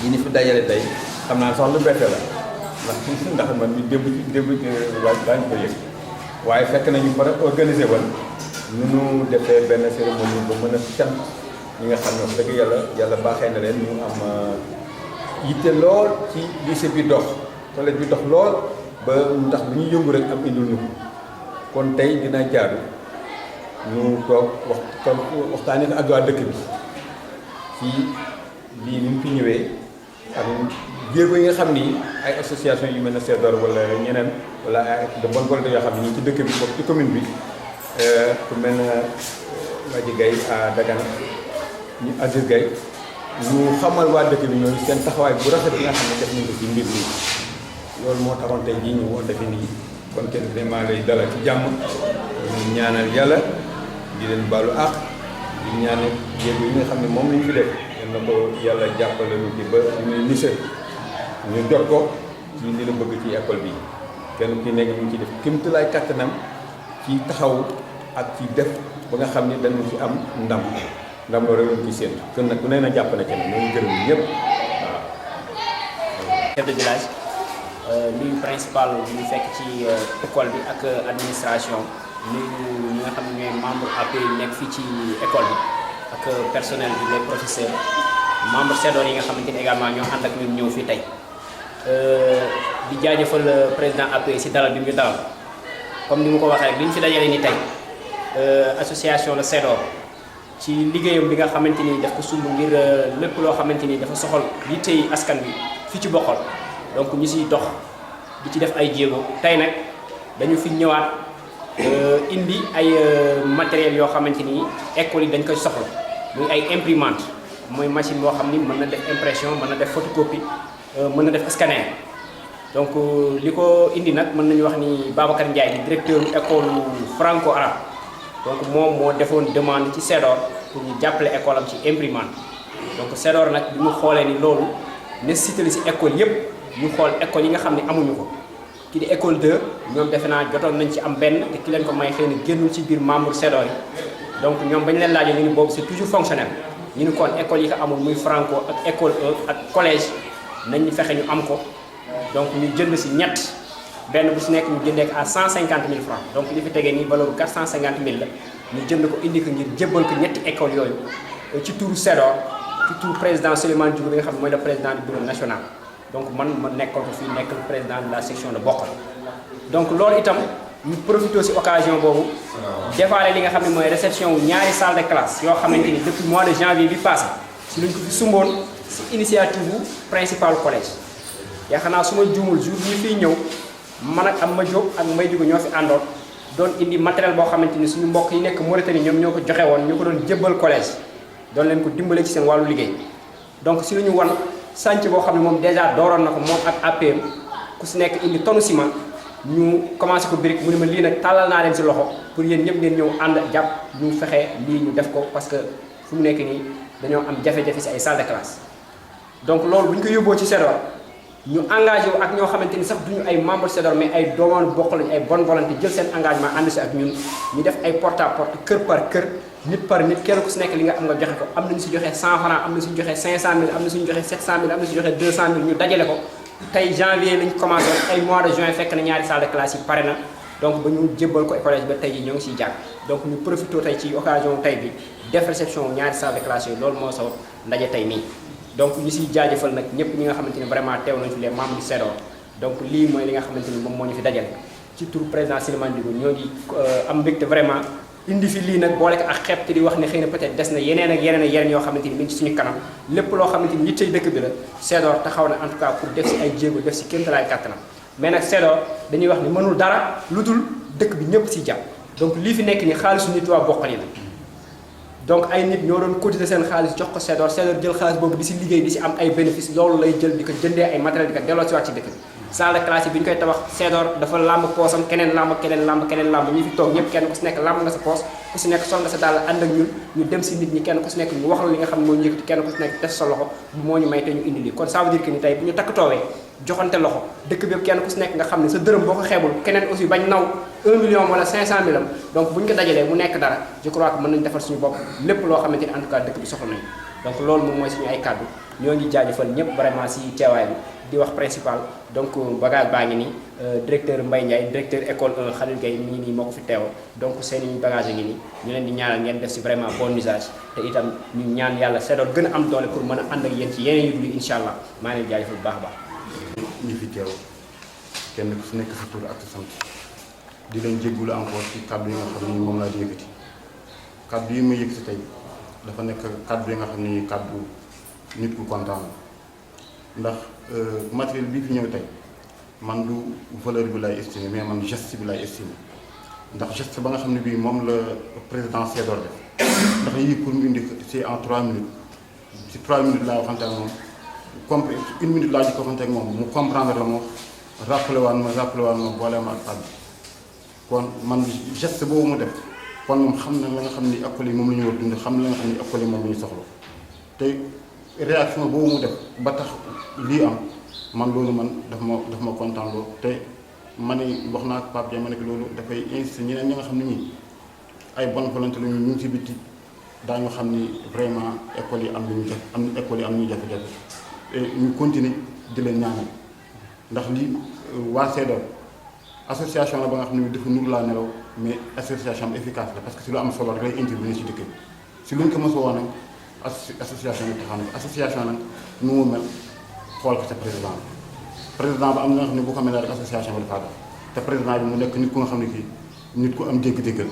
yi ni fi dajale tey xam naa sax lu bette la ndax man mi démb daañu ko yëg waaye fekk nañu mën a organiser woon nu nu defee benn cérémonie ba mën a cant ñi nga xam ne wax dëgg yàlla baaxee na leen ñu am yitte lool ci lycée bi dox collège bi dox lool ba ndax bu ñuy yëngu rek am indil ñu kon tey dina jaadu ñu toog waxtaanee ko ak waa dëkk bi ci lii ni mu fi ñëwee ak jéego yi nga xam ni ay association yu mel ne CEDOR wala ñeneen wala ay de bonne volonté yoo xam ne ñu ci dëkk bi bokk ci commune bi ku mel ne Madji Gaye à Dagana ñu Aziz Gaye ñu xamal waa dëkk bi ñooñu seen taxawaay bu rafet bi nga xam ne def nañ ko ci mbir mi loolu moo taxoon tey jii ñu woote fi nii kon kenn vraiment lay dalal ci jàmm ñu ñaanal yàlla di leen baalu àq di ñaanal jéego yi nga xam ne moom lañu fi def yal na ko yàlla jàppale ñu ci ba ñuy lycée ñu jot ko ci li la bëgg ci école bi kenn ki nekk ñu ci def kéemtalaay kàttanam ci taxaw ak ci def ba nga xam ne dañu ci am ndam loolu lañ ci séentu kon nag ku ne na jàpp na ci nag ñoo ngi gërëm ñëpp waaw. chef de village nuyu principal bi ñu fekk ci école bi ak administration nuyu ñi nga xam ne ñooy membre AP yi nekk fii ci école bi ak personnel bi les professeurs membre CEDOR yi nga xamante ni également ñoo ànd ak ñun ñëw fii tey di jaajëfal président AP si dalal bi mu ñu dalal comme ni mu ko waxee rek li ñu fi dajale ni tey association la CEDOR ci liggéeyam bi nga xamante ni daf ko sumb ngir lépp loo xamante ni dafa soxal yittey askan bi fi ci bokkal donc ñu siy dox di ci def ay jéego tey nag dañu fi ñëwaat indi ay matériels yoo xamante ni école yi dañ koy soxla muy ay imprimante mooy machine boo xam ni mën na def impression mën na def photocopie mën na def scanner donc li ko indi nag mën nañu wax ni Babacar Ndiaye di directeur école franco-arabe donc moom moo defoon demande ci CEDOR pour ñu jàppale école am ci imprimante donc CEDOR nag bi mu xoolee ni loolu nécessité la ci école yëpp ñu xool école yi nga xam ne amuñu ko ki di école 2 ñoom defe naa jotoon nañ ci am benn te ki leen ko may xëy na génnul ci biir membre CEDOR yi donc ñoom bañ leen laajee ñu ni boobu c'est toujours fonctionnel ñu ni kon école yi ko amul muy franco ak école 1 ak collège nañ ñu fexe ñu am ko donc ñu jënd si ñett benn bu si nekk ñu jëndee ko à 150 000 francs donc li fi tegee nii valeur 450 000 la ñu jënd ko indi ko ngir jébbal ko ñetti école yooyu ci turu CEDOR ci turu président Souleymane Diouf bi nga xam ne mooy le président du bureau national donc man ma nekkoon ko fii nekk le président de la section de Bokhol donc loolu itam ñu profité si occasion boobu defaale li nga xam ne mooy réception wu ñaari salle de classe yoo xamante ni depuis mois de janvier bi passé si luñ ko fi sumboon si initiative bu principal collège yaakaar naa su ma juumul jour bi fiy ñëw man ak am ma Diop ak Mbaye Diouf ñoo fi àndoon doon indi matériel boo xamante ni suñu mbokk yi nekk Mauritanie ñoom ñoo ko joxe woon ñu ko doon jébbal collège doon leen ko dimbale ci seen wàllu liggéey donc si lu ñu wan sànc boo xam ne moom dèjà dooroon na ko moom ak APM ku si nekk indi tonne ciment ñu commencé ko brique mu ne ma lii nag tàllal naa leen si loxo pour yéen ñëpp ngeen ñëw ànd jàpp ñu fexe lii ñu def ko parce que fu mu nekk nii dañoo am jafe-jafe si ay salle de classe donc loolu bu ñu ko yóbboo ci CEDOR ñu engagé wu ak ñoo xamante ni sax duñu ay membre CEDOR mais ay doomu bokk lañ ay bonne volonté jël seen engagement ànd si ak ñun ñu def ay porte à porte kër par kër nit par nit kenn ku si nekk li nga am nga joxe ko am nañu si joxe 100 francs am na suñu joxe 500 000 am na suñu joxe 700 000 am na suñu joxe 200 000 ñu dajale ko tey janvier lañ commencé ay mois de juin fekk na ñaari salle de classe yi pare na donc ba ñu jébbal ko collège ba tey ji ñoo ngi siy jàng donc ñu profité tey ci occasion tey bi def réception ñaari salle de classe yooyu loolu moo sabab ndaje tey nii donc ñu siy jaajëfal nag ñëpp ñi nga xamante ni vraiment teew nañ fi les membres du CEDOR donc lii mooy li nga xamante ni moom moo ñu fi dajale ci turu président Souleymane Diouf ñoo ngi am mbégte vraiment indi fi lii nag boole ko ak xeeb te di wax ne xëy na peut-être des na yeneen ak yeneen ak yeneen yoo xamante ni mi ngi ci suñu kanam lépp loo xamante ni yittey dëkk bi la CEDOR taxaw na en tout cas pour def si ay jéego def si kéemtalaay kàttanam mais nag CEDOR dañuy wax ni mënul dara lu dul dëkk bi ñëpp si jàpp donc lii fi nekk ni xaalisu nit waa Bokhol yi la donc ay nit ñoo doon cotiser seen xaalis jox ko CEDOR jël xaalis boobu di si liggéey di si am ay bénéfice loolu lay jël di ko jëndee ay matériel di ko delloo si waat ci dëkk bi salle de classe yi bi ñu koy tabax CEDOR dafa làmb poosam keneen làmb ñi fi toog ñëpp kenn ku si nekk làmb nga sa poos ku si nekk sol nga sa dàll ànd ak ñun ñu dem si nit ñi kenn ku si nekk ñu wax la li nga xam ne moo ñu yëkkati kenn ku si nekk def sa loxo bu moo ñu may te ñu indi lii kon ça veut dire que ni tey bu ñu takk toowee joxante loxo dëkk bi yëpp kenn ku si nekk nga xam ne sa dërëm boo ko xeebul keneen aussi bañ naw 1 million wala 500 000 am donc bu ñu ko dajalee mu nekk dara je crois que mën nañu defal suñu bopp lépp loo xamante ni en tout cas dëkk bi soxla nañu donc loolu moom mooy suñu ay kàddu ñoo ngi jaajëfal ñëpp vraiment si teewaay bi di wax principal donc bagage baa ngi nii directeur Mbaye Ndiaye directeur école 1 Khalil Gueye mi ngi nii moo ko fi teewal donc seen i bagage ngi nii ñu leen di ñaanal ngeen def si vraiment bon usage te itam ñu ñaan yàlla Cedor gën a am doole pour mën a ànd ak yéen ci yeneen yu dul incha allah maa ngi leen jaajëfal bu baax a baax. ñi fi teew kenn ku si nekk sa tur ak sa sant di leen jéggulu encore ci kàddu yi nga xam ni moom laa di yëkkati kàddu yi ma yëkkati tey dafa nekk kàddu yi nga xam ni kàddu nit ku kontaan ndax matériel bii fi ñëw tey man du valeur bi lay estimé mais man geste bi lay estimé ndax geste ba nga xam ne bii moom la président Cedor def ndax yii pour mu indi c'est en 3 minutes ci 3 minutes laa waxante ak moom compris 1 minute laa ji ko waxante ak moom mu comprendre la moo rappelé waan ma boole ma ak tàbbi kon man geste boobu mu def kon moom xam na la nga xam ni école yi moom la ñu war dund xam na la nga xam ni école yi moom la ñu soxla te réaction boobu mu def ba tax lii am man loolu man daf ma kontaan loo te ma ne wax naa ak Pape Dia ma ne loolu dafay insisté ñeneen ñi nga xam ne ñii ay bonne volonté la ñu ngi ci bitti daañu xam ni vraiment école yi am nañu école yi am nañu jafe-jafe et ñu continuer di leen ñaanal ndax lii waa Cedor association la ba nga xam ne dafa nur laa nelaw mais association efficace la parce que si lu am solo rek lay intervenir si dëkk bi si luñ ko mos a woon nag association bi taxaw na ko association nag nu mu mel xool ko sa président ba am na nga xam ne bu ko mel ne rek association bi dafaa def te président bi mu nekk nit ku nga xam ne kii nit ku am dégg-dégg la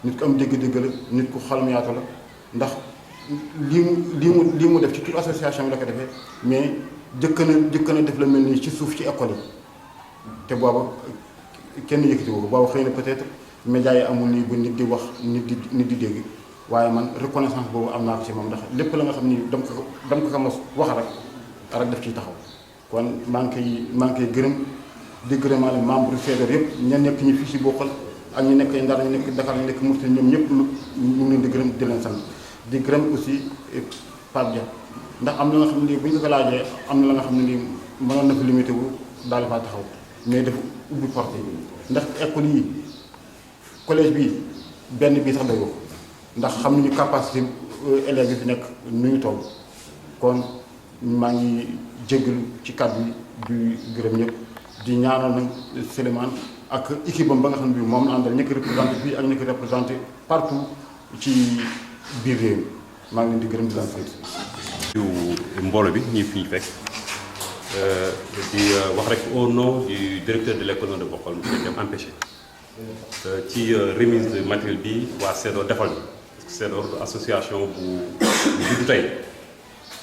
nit ku am dégg-dégg la nit ku xalum yaatu la ndax lii mu def ci toute association bi la ko defee mais jëkk na def la mel nii ci suuf ci école yi te booba kenn yëkkati ko booba xëy na peut-être médias yi amul nii bu nit di wax nit di dégg waaye man reconnaissance boobu am naa ko ci moom ndax lépp la nga xam ni dama ko mos wax rek daf ciy taxaw kon maa ngi koy gërëm di gërëmaale membre Cedor yëpp ña nekk ñi fii si bokkal ak ñu nekk Ndar ñu nekk Dakar ñu nekk Mauritanie ñoom ñëpp ñu ngi leen di gërëm di leen sant di gërëm aussi Pape Dia ndax am na nga xam ne nii bu ñu ko laajee am na la nga xam ne nii mënoon na fi limité wu daal di faa taxaw mais dafa ubbi porte yi ndax école yi collège bi benn bii sax day wax ndax xam nañu capacité élèves yi fi nekk nu ñu toll kon maa ngi jégalu ci kàddu yi di gërëm ñëpp di ñaanal nag Souleymane ak équipe am ba nga xam ne bii moom la àndal ñi ko représenté fii ak ñi ko représenté partout ci biir réew mi maa ngi leen di gërëm di leen sant. mbooloo bi ñi fi ñu fekk di wax rek au nom du directeur de l'école de Bokhol monsieur Deme empêché ci remise de matériel bi waa Cedor defal parce que Cedor association bu juddu tey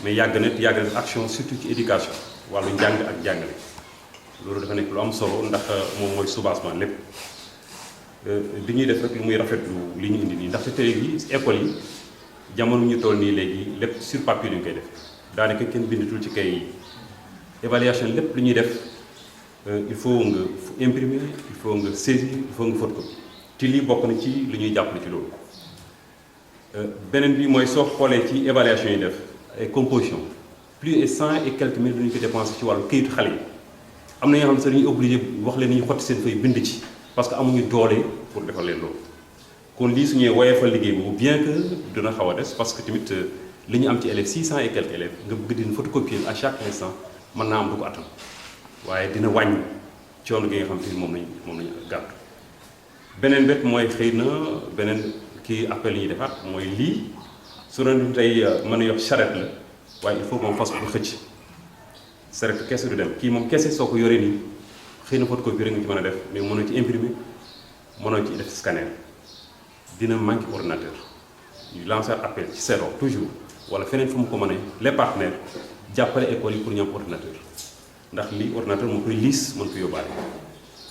mais yàgg na action surtout ci éducation wàllu njàng ak jàngale loolu dafa nekk lu am solo ndax moom mooy soubassement lépp bi ñuy def rek lu muy rafetlu li ñu indi nii ndaxte tey gi école yi jamono ñu toll nii léegi lépp sur papier lu ñu koy def daanaka kenn bindatul ci kay évaluation lépp lu ñuy def il faut nga imprimer il faut nga saisir il faut nga photocopie te lii bokk na ci li ñuy jàppale ci loolu beneen bi mooy soo xoolee ci évaluation yi def ay composition plus de 100 et quelques mille lu ñu ko dépensé ci wàllu këyitu xale yi am na ñoo xam ne sax dañuy obligé wax leen ni ñu xotti seen fay bind ci parce que amuñu doole pour defal leen loolu kon lii suñuy woyefal liggéey boobu bien que dina xaw a des parce que tamit li ñu am ci élèves 600 et quelques élèves nga bëgg dina photocopier à chaque instant mën naa am du ko attan waaye dina wàññi coono gi nga xam te ni moom lañu gàttu beneen bet mooy xëy na beneen kii appel yi ñuy defaat mooy lii su doon tey mën a yox charrette la waaye il faut moom fas bu xëcc charrette kese du dem kii moom kese soo ko yoree nii xëy na photocopie rek nga ci mën a def mais mënoo ci imprimer mënoo ci def scanner dina manqué ordinateur ñu lancer appel ci Cedor toujours wala feneen fu mu ko mënee les partenaires jàppale école yi pour ñu am ordinateur ndax lii ordinateur moo koy liis mën ko yóbbaale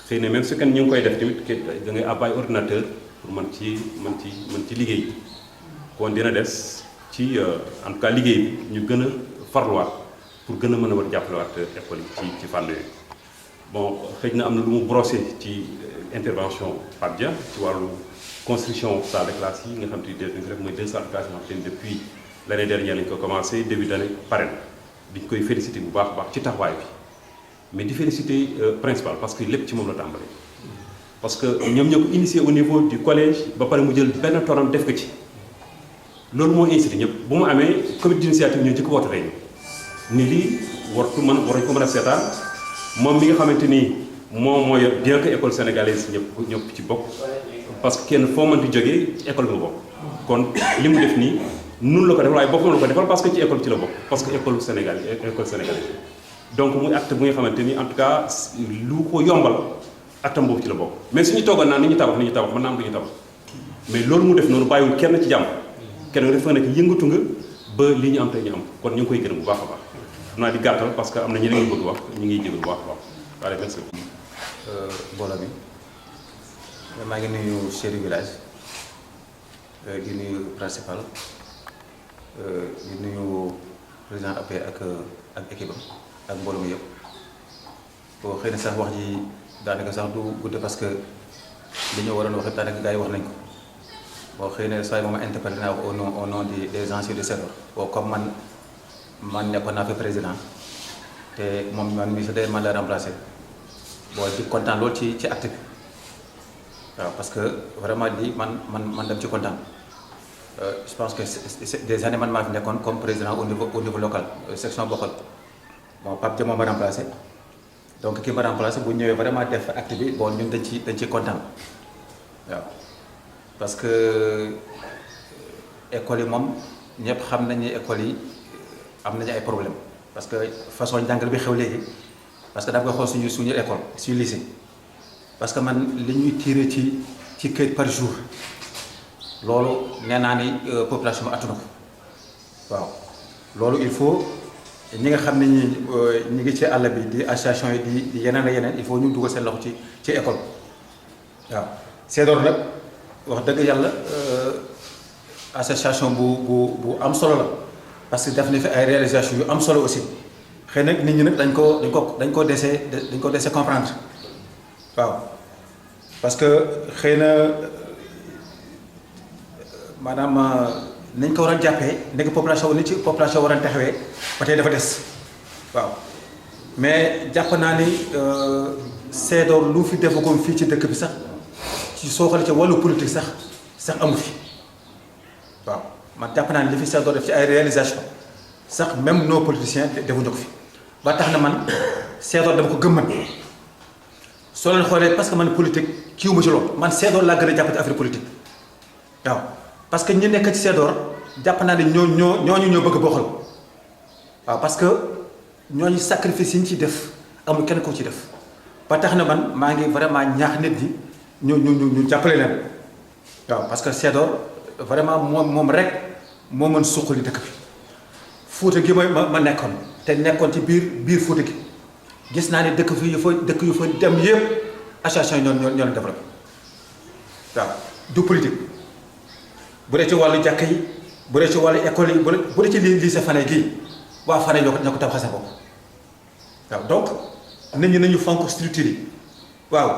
xëy na même su kenn ñu ngi koy def tamit da ngay abbaay ordinateur pour mën ci liggéey kon dina des ci en tout cas liggéey bi ñu gën a farluwaat pour gën a mën a war jàppalewaat école yi ci fànn yooyu bon xëy na am na lu mu brossé ci intervention Pape Dia ci wàllu construction salle de classe yi nga xam te ni def mooy 2 salles de classe yoo xam te depuis l'année dernière lañ ko commencé début d'année pare na diñ koy félicité bu baax a baax ci taxawaay bi mais di félicité principal parce que lépp ci moom la tàmbalee parce que ñoom ñoo ko initié au niveau du collège ba pare mu jël benn tonam def ko ci loolu moo incité ñëpp bu mu amee comité d'initiative ñoo jëkk woote réunion ni lii wartu mën waruñ ko mën a seetaan moom mi nga xamante ni moom mooy bien que école sénégalaise ñëpp ci bokk parce que kenn foo mënti jógee ci école bi nga bokk kon li mu def nii nun la ko defal waaye boppam la ko defal parce que ci école ci la bokk parce que école sénégalaise donc muy acte bu nga xamante ni en tout cas lu ko yombal actam boobu ci la bokk mais suñu toogoon naan ni ñu tabax mën naa am du ñu tabax mais loolu mu def noonu bàyyiwul kenn ci jàmm kenn dafa nekk yëngatu nga ba li ñu am tey ñu am kon ñu ngi koy gërëm bu baax a baax xam naa di gàttal parce que am na ñeneen ñu bëgg wax ñu ngi jégalu bu baax a baax waaye merci mbooloo mi maa ngi nuyu chef du village di nuyu principal di nuyu président AP ak équipe am ak mbooloo mi yëpp boo xëy na sax wax ji daanaka sax du gudde parce que li ñu waroon wax yëpp daanaka gars yi wax nañ ko boo xëy na saa yi moom interpellé naa ko au nom des anciens de Senghor boo comme man nekkoon naa fi président te moom man mii sax day man la remplacé boo di kontaan loolu ci acte bi waaw parce que vraiment di man dem ci kontaan je pense que c'est des années man maa fi nekkoon comme président au niveau local section Bokhol bon Pape Dia moo ma remplacé donc ki ma remplacé bu ñëwee vraiment def acte bi bon ñun dañ ci kontaan waaw parce que école yi moom ñëpp xam nañu école yi am nañu ay problème parce que façon njàngal bi xew léegi parce que da nga koy xool suñu école suñu lycée parce que man li ñuy tiré ci këyit par jour loolu nee naa ni population bi attuna ko waaw loolu il faut ñi nga xam ne ñi ngi ci àll bi di association yi di yeneen ak yeneen il faut ñu dugal seen loxo ci école waaw Cedor nag wax dëgg yàlla association bu am solo la parce que def na fi ay réalisation yu am solo aussi xëy nag nit ñi nag dañ ko dese comprendre waaw parce que xëy na maanaam nañ ko war a jàppee nekk population ni ci population war a taxawee ba tey dafa des waaw mais jàpp naa ni Cedor lu fi defagum fii ci dëkk bi sax ci soo xoolee ci wàllu politique sax amu fi waaw man jàpp naa ni li fi Cedor def ci ay réalisation sax même nos politiciens defuñu ko fi ba tax na man Cedor dama ko gëm man soo leen xoolee parce que man politique kiiwuma ci loolu man Cedor laa gën a jàpp ci affaire politique waaw parce que ñi nekk ci Cedor jàpp naa ne ñooñu ñoo bëgg Bokhol waaw parce que ñooñu sacrifice yi ñu ci def amul kenn ko ci def ba tax na man maa ngi vraiment ñaax nit ñi ñu jàppale leen waaw parce que Cedor vraiment moom rek moo mën suqali dëkk bi Fuuta gi ma nekkoon te nekkoon ci biir Fuuta gi gis naa ne dëkk yu fa dem yëpp association yi ñoo leen développé waaw du politique bu dee ci wàllu jàkk yi bu dee ci wàllu école yi bu dee ci lycée Fane gii waa Fane ñoo ko tabaxal seen bopp waaw donc nit ñi nañu fonk structure yi waaw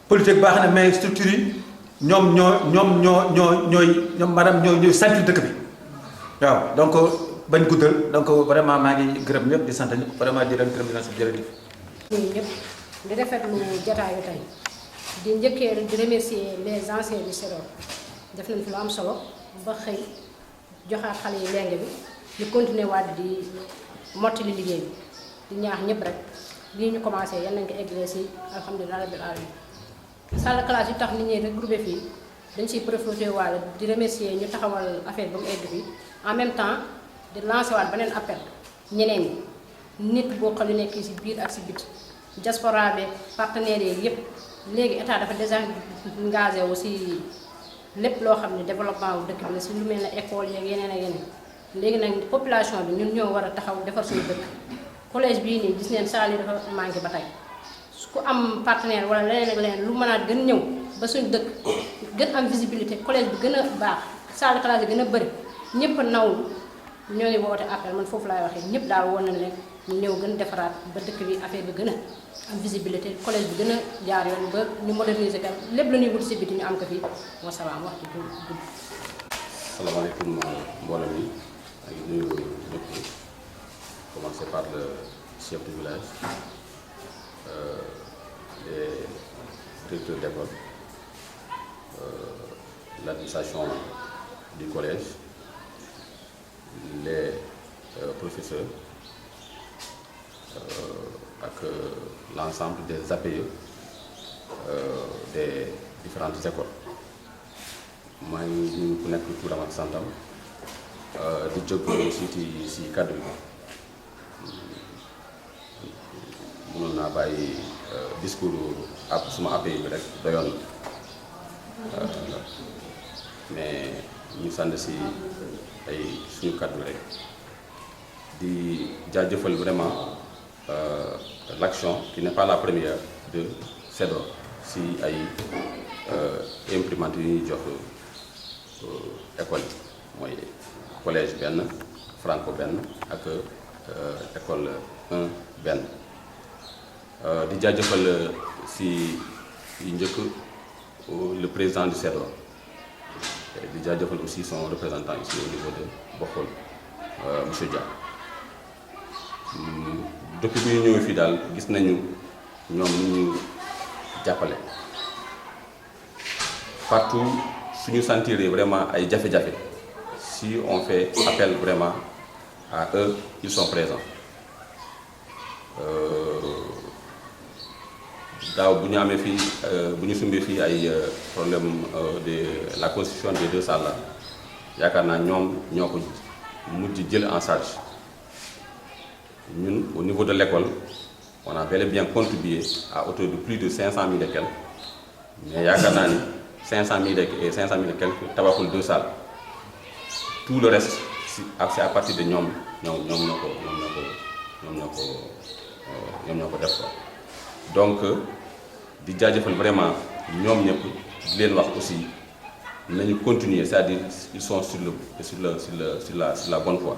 politique baax na mais structure yi ñoom maanaam ñooy sant dëkk bi waaw donc bañ guddal donc vraiment maa ngi gërëm ñëpp di sant ñëpp vraiment di leen gërëm di leen sant jërëjëf. ñun ñëpp di rafetlu jotaayu tey di njëkkee di remercier les anciens du Cedor def nañ fi lu am solo ba xëy joxaat xale yi lenge bi ñu continuer waat di mottali liggéey bi di ñaax ñëpp rek lii ñu commencé yal nañ ko eggalee si alhamdulilah rabbil alamin salle de classe yi tax nit ñi regroupé fii dañ siy profité waale di remercier ñu taxawal affaire ba mu egg fii en même temps di lancé waat beneen appel ñeneen ñi nit boo xam ne nekk si biir ak si biti diaspora bi partenaires yi yëpp léegi état dafa désengagé aussi lépp loo xam ne développement wu dëkk bi la si lu mel ne école yeeg yeneen ak yeneen léegi nag population bi ñun ñoo war a taxaw defar suñu dëkk collège bii nii gis neen salle yi dafa manqué ba tey ku am partenaire wala leneen ak leneen lu mën a gën ñëw ba suñu dëkk gën am visibilité collège bi gën a baax salle de classe yi gën a bëri ñëpp naw ñoo ngi woote appel man foofu laay waxee ñëpp daal woon nañ ne ñu ñëw gën defaraat ba dëkk bi affaire bi gën a am visibilité collège bi gën a jaar yoon ba ñu moderniser ko lépp lu ñuy wuti si biti ñu am ko fii wasalaam wax ci gudd. Asalaamaaleykum mbooloo mi maa ngi nuyu ñëpp commencer par le chef du village les directeurs d'école l'administration du collège les professeurs avec l'ensemble des APE des différentes écoles. maa ngi nuyu ku nekk turam ak santam di jóg aussi ci cadre bi mënoon naa bàyyi discours ak suma APE bi rek doyoon mais ñu sànni si ay suñu cadre rek di jaajëfal vraiment l'action qui n'est pas la première de CEDOR si ay imprimante yu ñuy jox école yi mooy collège benn franco benn ak école 1 benn di jaajëfal si yu njëkk le président du CEDOR di jaajëfal aussi son représentant ici au niveau de Bokhol monsieur Dia. depuis bi ñu ñëwee fii daal gis nañu ñoom ni ñu jàppale partout suñu sentir vraiment ay jafe-jafe si on fait appel vraiment à eux, ils sont présents. daaw bu ñu amee fii bu ñu sumbee fii ay problème de la constitution des 2 salles la yaakaar naa ñoom ñoo ko mujj jël en charge. Ñun au niveau de l'école on a bel et bien contribué à hauteur de plus de 500 000 et quelques mais yaakaar naa ni 500 000 et 500 000 et quelques tabaxul 2 salles tout le reste c'est à partir de ñoom ñoo ko def ko donc di jaajëfal vraiment ñoom ñëpp di leen wax aussi nañu continuer c'est-à-dire ils sont sur la bonne voie.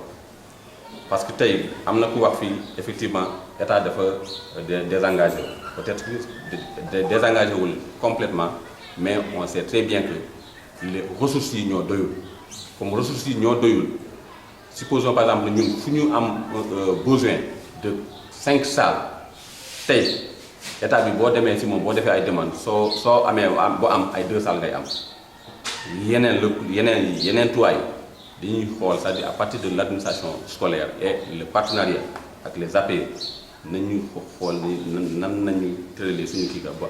Parce que tey am na ku wax fii effectivement état dafa désengagé peut-être désengagé wul complètement mais on sait très bien que les ressources yi ñoo doyul comme ressources yi ñoo doyul supposons par exemple ñun fu ñu am besoin de 5 salles tey état bi boo demee si moom boo defee ay demandes soo amee boo am ay 2 salles ngay am yeneen tuwaay dañuy xool c'est-à-dire à partir de l'administration scolaire et le partenariat avec les APE nañu xool nan nañu tëralee suñu kii ba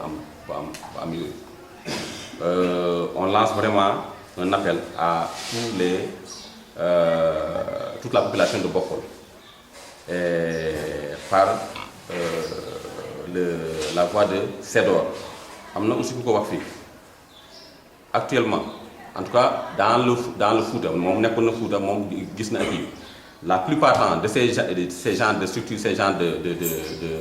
am yooyu on lance vraiment un appel à toute la population de Bokhol par la voix de CEDOR am na aussi ku ko wax fii actuellement. En tout cas, dans le Fouta, la plupart de ces genres de structures, ces genres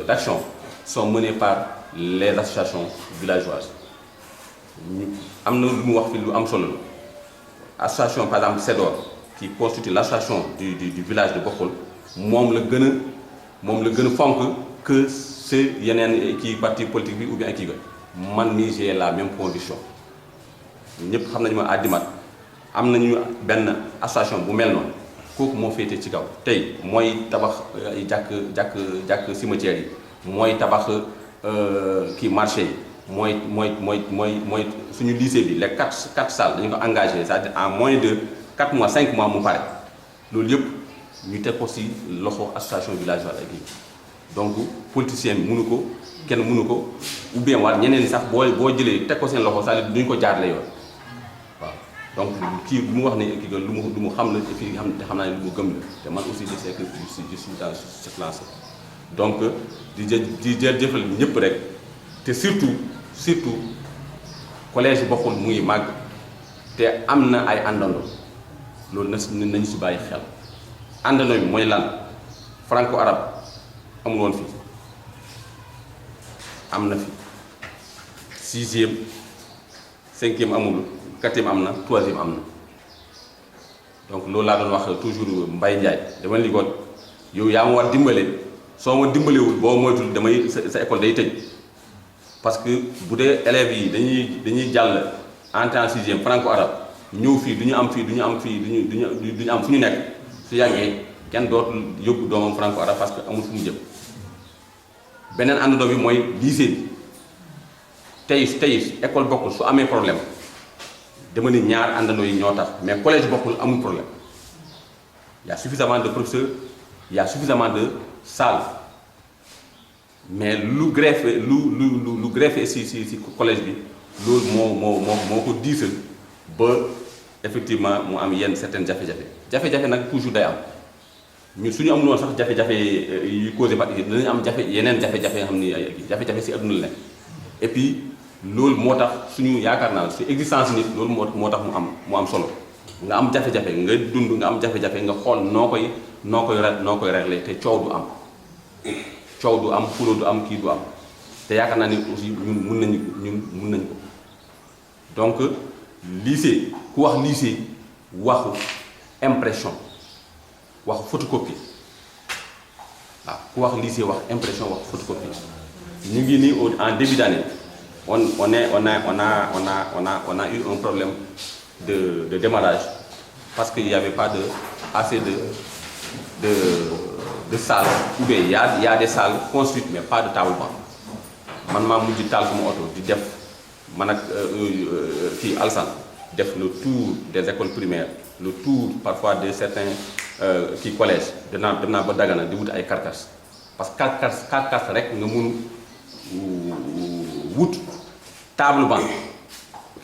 d'actions sont menées par les associations villageoises. Association, par exemple, CEDOR, qui constitue l'association du village de Bokhol, le que ceux qui parti politique ou bien qui j'ai la même conviction. ñëpp xam nañu ma àddimat am nañu benn association bu mel noonu kooku moo féete ci kaw tey mooy tabax ay jàkk cimetière yi mooy tabax kii marché yi mooy suñu lycée bi les 4 salles dañu ko engagé c'est-à-dire en moins de 4 mois 5 mois mu pare loolu yëpp ñu teg ko ci loxo association villageoise ak yi donc politicien bi mënu ko kenn mënu ko ou bien wala ñeneen ñi sax boo jëlee teg ko seen loxo c'est-à-dire duñu ko jaarale yoon. Donc kii lu mu wax ne kii lu mu xam la fii xam naa ne lu mu gëm la te man aussi je sais que je suis dans cette lancée donc di jëfal ñëpp rek te surtout collège Bokhol mu ngi màgg te am na ay àndandoo loolu nañu si bàyyi xel àndandoo bi mooy lan franco arabe amul woon fii am na fi 6e 5e amul 4e am na 3e am na donc loolu laa doon wax toujours Mbaye Ndiaye dama ni ko yow yaa ma war dimbale soo ma dimbalewul boo moytul damay sa école day tëj parce que bu dee élèves yi dañuy jàll entrée en 6e franco arabe ñëw fii du ñu am fu ñu nekk su yàggee kenn dootul yóbbu doomam franco arabe parce que amul fu mu jëm beneen àndandoo bi mooy lycée bi tey école Bokhol su amee problème dama ni ñaar àndandoo yi ñoo tax mais collège Bokhol amul problème il y a suffisamment de professeurs il y a suffisamment de salles mais lu greffé si collège bi loolu moo ko diisal ba effectivement mu am yenn certaines jafe-jafe nag toujours day am ñun suñu amul woon sax jafe-jafe yu causé ba dinañ am yeneen jafe-jafe nga xam ni jafe-jafe si adduna la nekk et puis loolu moo tax suñu yaakaar naa si existence nit loolu moo tax mu am solo nga am jafe-jafe nga dund nga am jafe-jafe nga xool noo koy régler te coow du am xuloo du am kii du am te yaakaar naa ni aussi ñun mun nañ ko donc lycée ku wax lycée waxu impression waxu photocopie waaw ku wax lycée wax impression wax photocopie ñu ngi nii en début d'année on a eu un problème de démarrage parce qu'il n'y avait pas assez de salles, ou bien il y a des salles construites mais pas de table-banc. Man maa mujj taal sama oto di def man ak kii Alsan def le tour des écoles primaires, le tour parfois de certains collèges dem naa ba Dagana di wut ay carcasse parce que carcasse rek nga mun wut table-banc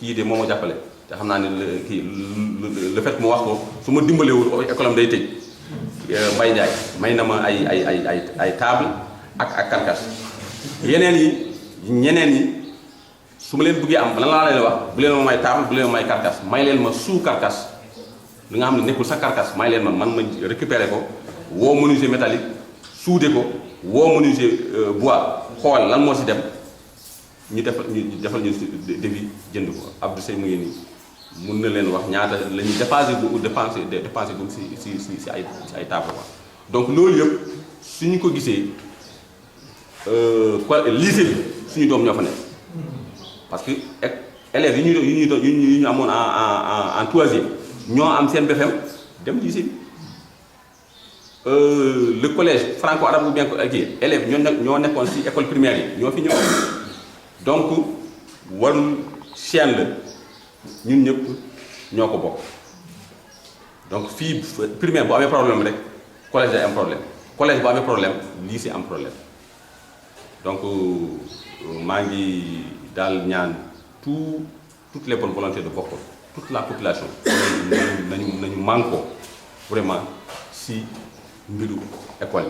kii de moo ma jàppale te xam naa ne le fait que mu wax ko su ma dimbalewul école am day tëj. Mbaye Ndiaye may na ma ay table ak carcasse ñeneen yi su ma leen bëggee am lan laa leen wax bu leen ma may table bu leen ma may carcasse may leen ma sous carcasse li nga xam ne nekkul sa carcasse may leen man ma récupérer ko woo menuisier métallique soudé ko woo menuisier bois xool lan moo si dem ñu defal ñu devis jënd ko Abdou Seye mu ngi nii mun na leen wax ñaata la ñuy dépensé bu si ay table donc loolu yëpp suñu ko gisee lycée bi suñu doom ñoo fa nekk parce que élèves yi ñu amoon en troisième ñoo am seen BFEM dem lycée bi le collège franco-arabe ou bien kii élèves ñoo nekkoon si école primaire yi ñoo fi ñëw donc warul chaîne la ñun ñëpp ñoo ko bokk donc fii primaire bu amee problème rek collège day am problème collège bu amee problème lycée am problème donc maa ngi daal ñaan toutes les bonnes volontés de Bokhol toute la population nañu manko vraiment si mbiru école yi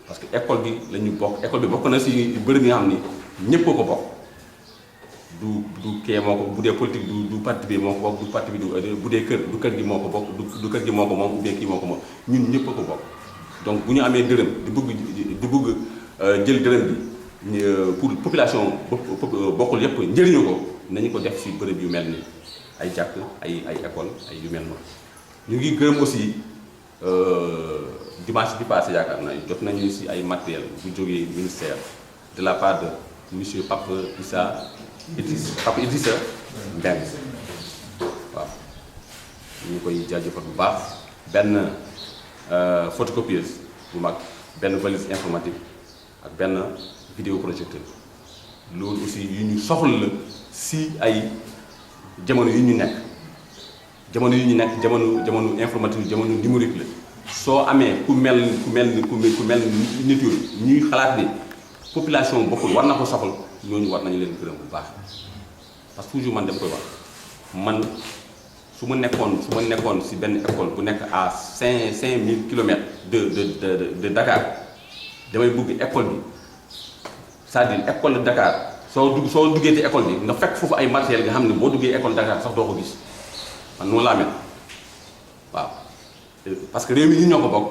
parce que école bi la ñu bokk école bi bokk na si bërëb yi nga xam ni ñëpp ko bokk du kee moo ko bu dee politique du parti bi moo ko bokk du parti bi bu dee kër du kër gi moo ko bokk du kër gi moo ko moom ou bien kii moo ko moom ñun ñëpp a ko bokk donc bu ñu amee dërëm di bëgg jël dërëm bi pour population bokkul yëpp njëriñu ko nañu ko def si bërëb yu mel ni ay jàkk ay école ay yu mel noonu ñu ngi gërëm aussi dimanche bi passé yaakaar naa jot nañu si ay matériel bu jógee ministère de la part de monsieur Papa Idrissa Mbengue waaw ñu koy jaajëfal bu baax benn photocopieuse bu mag benn valise informatique ak benn vidéoprojecteur loolu aussi yu ñu soxla la si ay jamono yu ñu nekk jamono informatique jamono numérique la soo amee ku mel nit yooyu ñuy xalaat ni population bokkul war na ko soxal ñooñu war nañu leen gërëm bu baax parce que toujours man dem koy wax man su ma nekkoon si benn école bu nekk à 5000 kilomètres de Dakar damay bëgg école bi c'est-à-dire école de Dakar soo duggee ci école bi nga fekk foofu ay matériel nga xam ne boo duggee école Dakar sax doo ko gis man noonu laa mel waaw parce que réew mi ñu ñoo ko bokk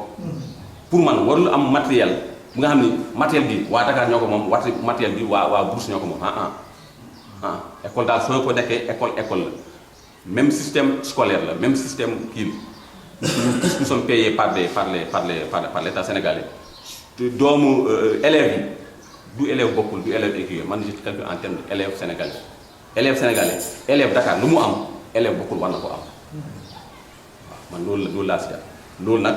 pour man warul am matériel bu nga xam ni matériel bi waa Dakar ñoo ko moom matériel bi waa Bourse ñoo ko moom école daal soo ko nekkee école la même système scolaire la même système kii nous sommes payés par l'État sénégalais doomu élèves yi du élève bokkul du élève écuyer man je suis quelqu'un en termes de élève sénégalais élève Dakar lu mu am élève bokkul war na ko am waaw man loolu laa si def loolu nag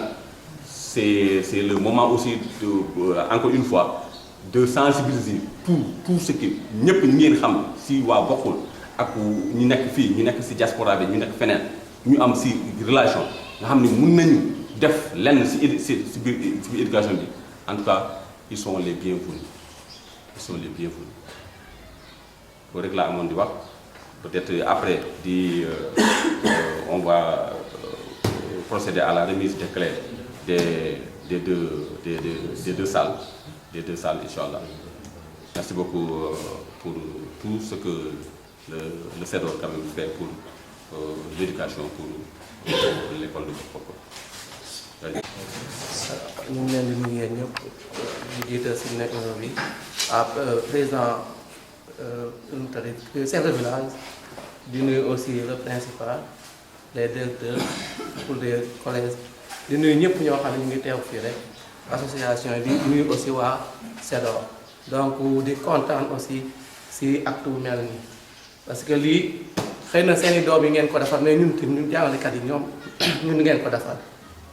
c'est le moment aussi encore une fois de sensibiliser tout ce qui ñëpp ñi ngeen xam si waa bokkul ak ñu nekk fii ñu nekk si diaspora bi ñu nekk feneen ñu am si relation nga xam ne mun nañu def lenn si biir éducation bi en tout cas ils sont les bienvenus ils sont les bienvenus. Pour régler mon débat, peut-être après, on va procéder à la remise des clés des deux salles, Inch'Allah. Merci beaucoup pour tout ce que le CEDOR quand même fait pour l'éducation, pour l'école de Bokol. ñu ngi leen di nuyu yéen ñëpp di jiital si nekk bi président chef de village di nuyu aussi le principal les directeurs pour les collèges di nuyu ñëpp ñoo xam ne ñu ngi teew fii rek association di nuyu aussi waa CEDOR donc di kontaan aussi si acte bu mel nii parce que lii xëy na seeni doom yi ngeen ko defal mais ñun tamit ñun jàngalekat yi ñoom ñun ngeen ko defal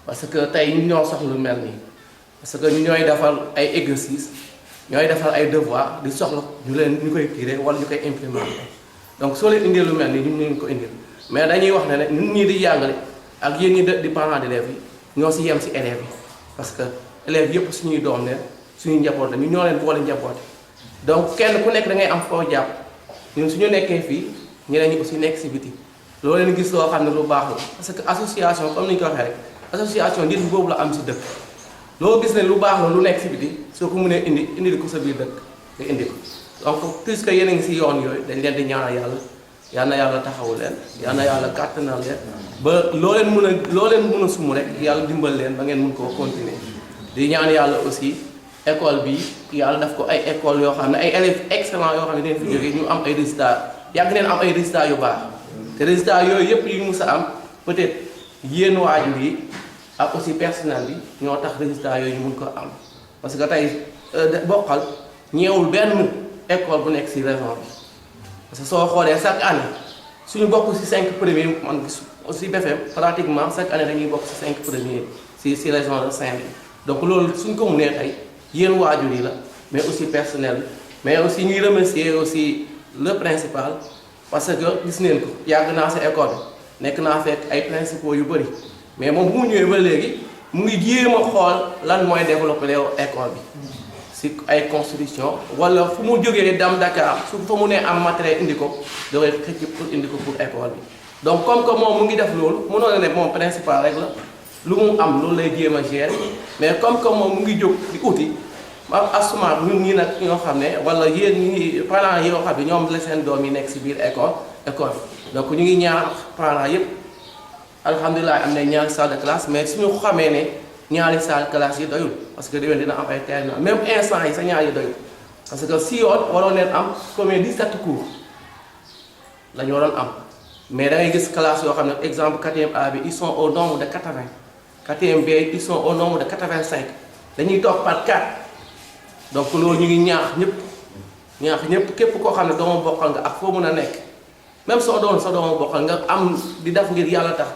parce que tey ñun ñoo soxla lu mel nii parce que ñu ñooy defal ay exercices ñooy defal ay devoirs di soxla ñu koy tirer wala ñu koy implémenter donc soo leen indee lu mel nii ñun ñu ko indil mais dañuy wax ne ñun ñii di jàngale ak yéen ñi di parents d'élèves yi ñoo si yem si élèves yi parce que élèves yëpp suñuy doom leen suñuy njaboot la ñu ñoo leen boole njaboote donc kenn ku nekk da ngay am foo jàpp ñun suñu nekkee fii ñeneen ñi aussi nekk si biti loo leen gis loo xam ne lu baax la parce que association comme ni ñu ko waxee rek association nit boobu la am si dëkk loo gis ne lu baax la lu nekk si biti soo ko mënee indi ko sa biir dëkk nga indi ko donc puisque yéen a ngi si yoon yooyu dañ leen di ñaanal yàlla yal na yàlla taxawu leen yal na yàlla kàttanal leen ba loo leen mën a sumu rek yàlla dimbal leen ba ngeen mun koo continuer di ñaan yàlla aussi école bi yàlla daf ko ay école yoo xam ne ay élèves excellents yoo xam ne dañ fi jógee ñu am ay résultats yàgg neen am ay résultats yu baax te résultats yooyu yëpp yu mus a am peut-être yéen waajur yi ak aussi personnel bi ñoo tax résultats yooyu ñu mun ko am parce que tey Bokkal ñeewul benn école bu nekk si région bi parce que soo xoolee chaque année suñu bokk si 5 premiers man aussi BFM pratiquement chaque année dañuy bokk si 5 premiers si région de Saint-Louis donc loolu suñ ko mënee tey yéen waajur yi la mais aussi personnel bi mais aussi ñuy remercier aussi le principal parce que gis neen ko yàgg naa sa école bi nekk naa fekk ay principaux yu bëri mais moom bu mu ñëwee ba léegi mu ngi jéem a xool lan mooy développé leew école bi si ay construction wala fu mu jógee dem Dakar su fa mu ne am matériel indi ko dafay xëcc pour indi ko pour école bi donc comme que moom mu ngi def loolu mënoon na ne moom principal rek la lu mu am loolu lay jéem a gérer mais comme que moom mu ngi jóg di uti ma assument ñun ñi nag ñoo xam ne wala yéen ñi parents yoo xam ne ñoom la seen doom yi nekk si biir école donc ñu ngi ñaar parents yëpp alhamdulilah am na ñaari salle de classe mais suñu xamee ne ñaari salle de classe yi doyul parce que déwén dina am ay terminal même instant yi sa ñaar yi doyul parce que si yoon waroon leen am comme 17 cours la ñu waroon am mais da ngay gis classe yoo xam ne exemple 4e A bi ils sont au nombre de 80 4e B ils sont au nombre de 85 dañuy toog par 4 donc loolu ñu ngi ñaax ñëpp képp koo xam ne doomu Bokkal nga ak foo mën a nekk même soo doon sa doomu Bokkal nga am di def ngir yàlla tax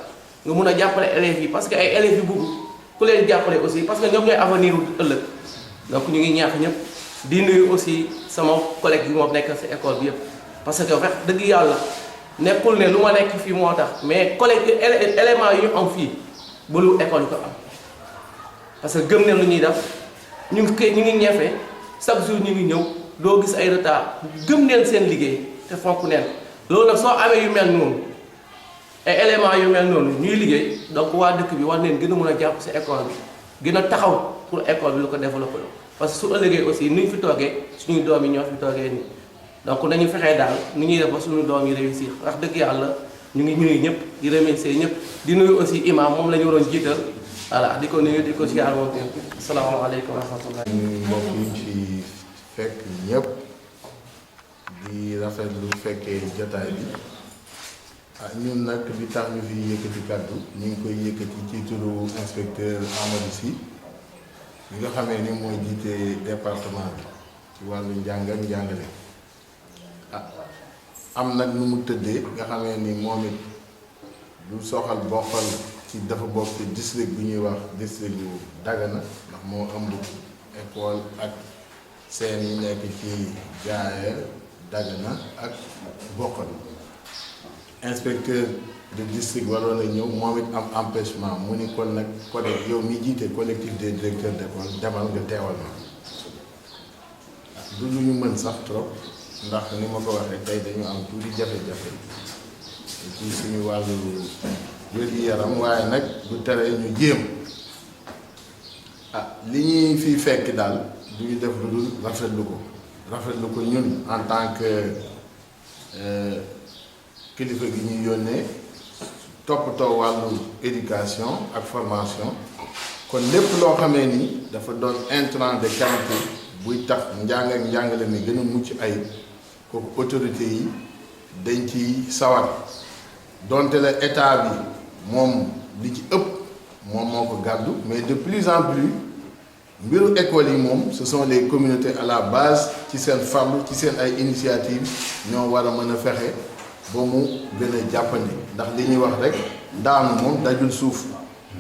nga mun a jàppale élèves yi parce que ay élèves yu bugg ku leen jàppale aussi parce que ñoom ñooy avenir ëllëg donc ñu ngi ñaax ñëpp di nuyu aussi sama collègue bi moom nekk si école bi yëpp parce que wax dëgg yàlla nekkul ne lu ma nekk fii moo tax mais collègue éléments yu ñu am fii ba lu école yu ko am parce que gëm ne lu ñuy def ñu ngi ñefe chaque jour ñu ngi ñëw doo gis ay retard gëm neen seen liggéey te fonk neen loolu nag soo amee yu mel noonu ay éléments yu mel noonu ñuy liggéey donc waa dëkk bi war neen gën a mën a jàpp si école bi gën a taxaw pour école bi lu ko développé parce que su ëllëgee aussi ni ñu fi toogee suñuy doom yi ñoo fi toogee nii donc nañu fexee daal ni ñuy def ba suñu doom yi réussir wax dëgg yàlla ñu ngi nuyu ñëpp di remercier ñëpp di nuyu aussi imam moom la ñu waroon jiital voilà di ko nuyu di ko siyaar moom tamit asalaamaaleykum wa rahmatullah. mbokk yi ci fekk ñëpp di rafetlu fekkee jotaay bi ñun nag bi tax ñu fi yëkkati kàddu ñu ngi koy yëkkati ci turu inspecteur Amadou Sy bi nga xamee ni mooy jiite département bi ci wàllu njàng ak njàngale am nag nu mu tëddee nga xamee ni moom it lu soxal Bokkal ci dafa bokk ci district bi ñuy wax district bu Dagana ndax moo ëmb école ak seen yi nekk ci Jaayel Dagana ak Bokkal inspecteur de district waroon a ñëw moom it am empêchement mu ni kon nag yow mi jiite collectif des directeurs d'école demal nga teewal ma du lu ñu mën sax trop ndax ni ma ko waxee tey dañu am tuuti jafe-jafe ci suñu wàllu wér-gu-yaram waaye nag bu teree ñu jéem li ñuy fiy fekk daal du ñu def lu dul rafetlu ko ñun en tant que kilifa gi ñuy yónnee toppatoo wàllu éducation ak formation kon lépp loo xamee ni dafa doon intrant de qualité buy tax njàng ak njàngale mi gën a mucc ayib kooku autorité yi dañ ci sawar donte la état bi moom li ci ëpp moom moo ko gàddu mais de plus en plus mbiru école yi moom ce sont les communautés à la base ci seen farlu ci seen ay initiative ñoo war a mën a fexe ba mu gën a jàppandi ndax li ñuy wax rek daanu moom dajul suuf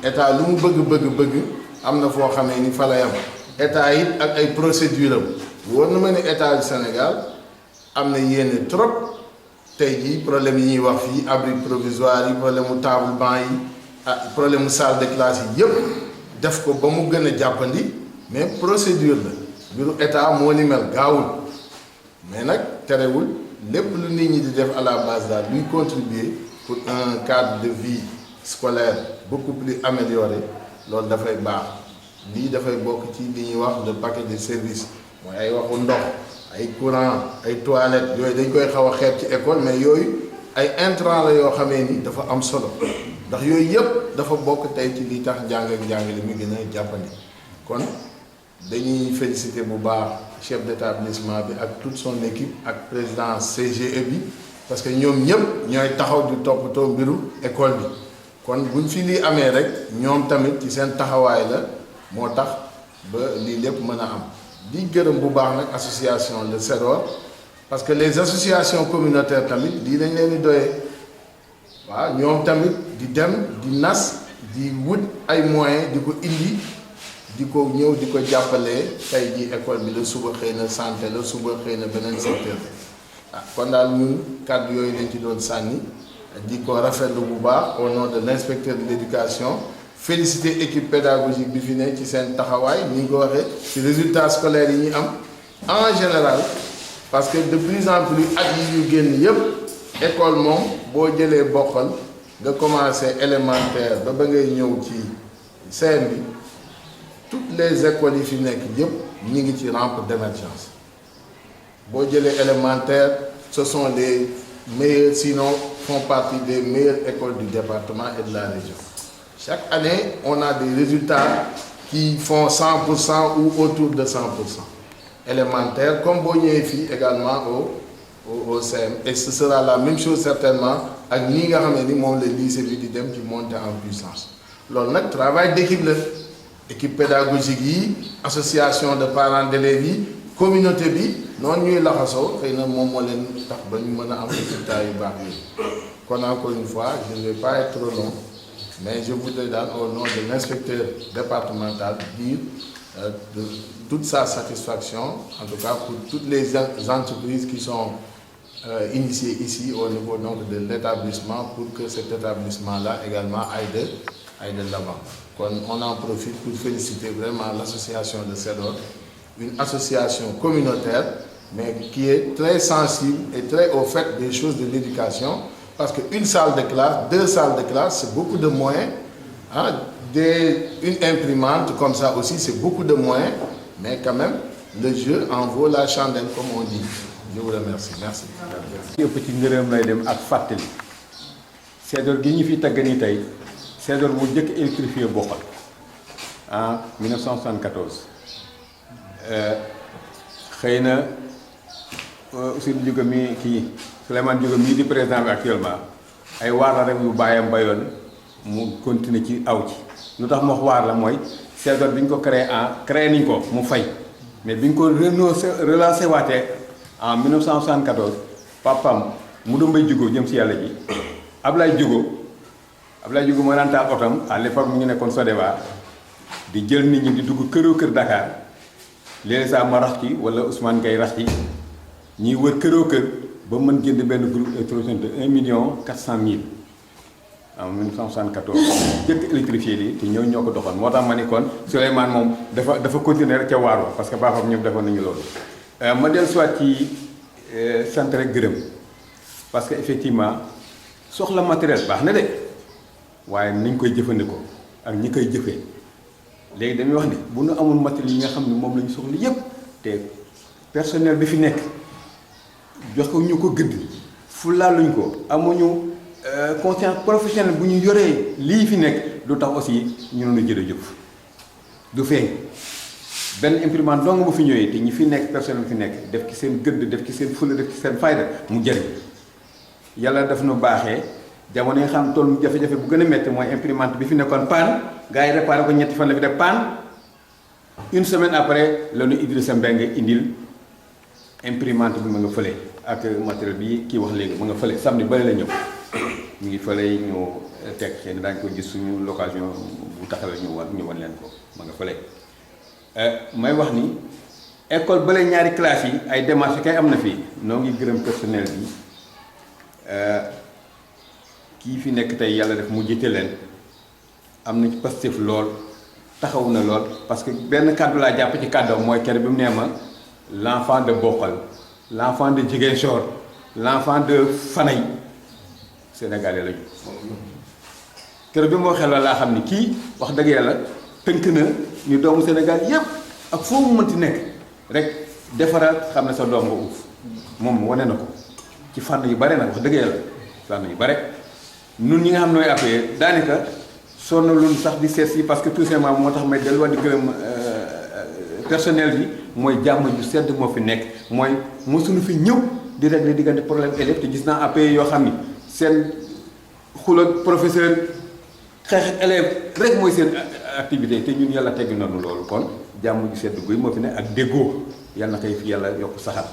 état lu mu bëgg am na foo xamee ni fa la yam état it ak ay procédure am wóor na ma ne état du Sénégal am na yéene trop tey jii problème yi ñuy wax fii abri provisoire yi problème mu table banc yi problème mu salle de classe yi yëpp def ko ba mu gën a jàppandi mais procédure la mbiru état moo ni mel gaawul mais nag terewul lépp lu nit ñi di def à la base daal luy contribuer pour un cadre de vie scolaire beaucoup plus amélioré loolu dafay baax lii dafay bokk ci li ñuy wax le paquet de services mooy ay waxu ndox ay courant ay toilettes yooyu dañ koy xaw a xeeb ci école mais yooyu ay intrants la yoo xamee ni dafa am solo ndax yooyu yëpp dafa bokk tey ci li tax njàng ak njàngale mi gën a jàppandi kon dañuy féliciter bu baax chef d'établissement bi ak toute son équipe ak président CGE bi parce que ñoom ñëpp ñooy taxaw di toppatoo mbiru école bi kon buñ fi lii amee rek ñoom tamit ci seen taxawaay la moo tax ba lii lépp mën a am di gërëm bu baax nag association de SEDOR parce que les associations communautaires tamit lii dañ leen di doyee waaw ñoom tamit di dem di nas di wut ay moyens di ko indi di ko ñëw di ko jàppalee tey ji école bi la suba xëy na santé la suba xëy na beneen secteur kon daal ñun kàddu yooyu lañ ci doon sànni di ko rafetlu bu baax au nom de l'inspecteur de l'éducation féliciter équipe pédagogique bi fi ne ci seen taxawaay ni ñu ko waxee ci résultats scolaires yi ñu am en général parce que de plus en plus at yi ñu génn yépp école moom boo jëlee bokkal nga commencé élémentaire ba ngay ñëw ci CM bi toutes les écoles yi fi nekk yépp ñi ngi ci rampe d'émergence boo jëlee élémentaire ce sont les meilleurs sinon font partie des meilleures écoles du département et de la région. Chaque année, on a des résultats qui font 100% ou autour de 100%. Élémentaire, comme Bognéfi également au CM. Et ce sera la même chose certainement avec Niga Hameni, le lycée Vididem qui monte en puissance. L'on a travail d'équipe, équipe pédagogique, association de parents d'élèves, communauté bi non ñuy laxasoo xëy na moom moo leen tax ba ñu mën a am résultat yu baax yi kon encore une fois je ne vais pas être trop long mais je voudrais daal au nom de l'inspecteur départemental dire de toute sa satisfaction en tout cas pour toutes les entreprises qui sont initiées ici au niveau donc de l'établissement pour que cet établissement là également aille de l'avant kon on en profite pour féliciter vraiment l'association de SEDOR, une association communautaire, mais qui est très sensible et très au fait des choses de l'éducation, parce qu'une salle de classe, 2 salles de classe, c'est beaucoup de moyens. Hein? Une imprimante comme ça aussi, c'est beaucoup de moyens, mais quand même, le jeu en vaut la chandelle, comme on dit. Je vous remercie. Merci. Petit ngërëm lay dem ak fàttali SEDOR gi ñu fi tàggani tey SEDOR mu njëkk électrifié Bokhol en 1974. xëy na Ousseynou Diogo mi kii Souleymane Diogo mii di président bi actuellement ay waar la rek yu bàyyam bayoon mu continuer ci aw ci lu tax mu wax waar la mooy SEDOR bi ñu ko créé nañ ko mu fay mais bi ñu ko relancé waatee en 1974 papam mu du mbay Diogo jëm si yàlla ji Ablaye Diogo moo daan taal otom à l'époque mu ngi nekkoon Sodeva di jël nit ñi di dugg kër Dakar léegi saa ma rax ci wala Ousmane Gueye rax ci ñuy wër këroo kër ba mën jënd benn groupe électrogène de 1,4 million en 1974 jëkk électrifié lii te ñoo ko doxoon moo tax ma ni kon Souleymane moom dafa continuer rek ca waar wa parce que baafam ñëpp defoon nañu loolu ma dellu soit ci sant rek gërëm parce que effectivement soxla matériel baax na de waaye nañ koy jëfandikoo ak ñi koy jëfee léegi dañuy wax ne bu nu amul matériel yi nga xam ne moom la ñu soxla yépp te personnel bi fi nekk jox ko ñu ko gëdd fulaaluñ ko amuñu conscience professionnelle bu ñu yoree lii fi nekk du tax aussi ñu doon jërëjëf du feeñ benn imprimante dong bu fi ñëwee te ñi fi nekk personnel bi fi nekk def ci seen gëdd def ci seen fulla def ci seen fayda mu jëriñ yàlla daf nu baaxee jamono yi nga xam toll jafe-jafe bu gën a métti mooy imprimante bi fi nekkoon panne gars yi réparé ko ñetti fan la fi def panne une semaine après la ñu Idrissa Mbengue indil imprimante bi ma nga fële ak matériel bi kii wax léegi ma nga fële samedi bëri la ñëw ñu ngi fële ñu teg xëy na daañu ko gis suñu location bu taxawee ñu wan leen ko ma nga fële may wax ni école bële ñaari classe yi ay démarches kay am na fii noo ngi gërëm personnel bi kii fi nekk tey yàlla def mu jiite leen am na ci Pastef lool taxaw na lool parce que benn kàddu laa jàpp ci kàddoom mooy kere bi mu nee ma l'enfant de Bokhol l'enfant de Ziguinchor l'enfant de Fanaye sénégalais lañu kere bi moo xel la laa xam ni kii wax dëgg yàlla tënk na ñu doomu Sénégal yépp ak foo mu mënti nekk rek defaraat xam ne sa doom nga uuf moom wane na ko ci fànn yu bare nag wax dëgg yàlla fànn yu bare nun ñi nga xam nooy appuyé daanaka sonnalul sax di seet si parce que tout simplement moo tax may delluwaat di gërëm personnel bi mooy jàmm ju sedd moo fi nekk mooy mosuñu fi ñëw di régler diggante problème élève te gis naa appuyé yoo xam ni seen xulak professeur xeex ak élève rek mooy seen activité te ñun yàlla tegg nañu loolu kon jàmm ju sedd guy moo fi nekk ak déggoo yàlla na koy fi yàlla yokk saxat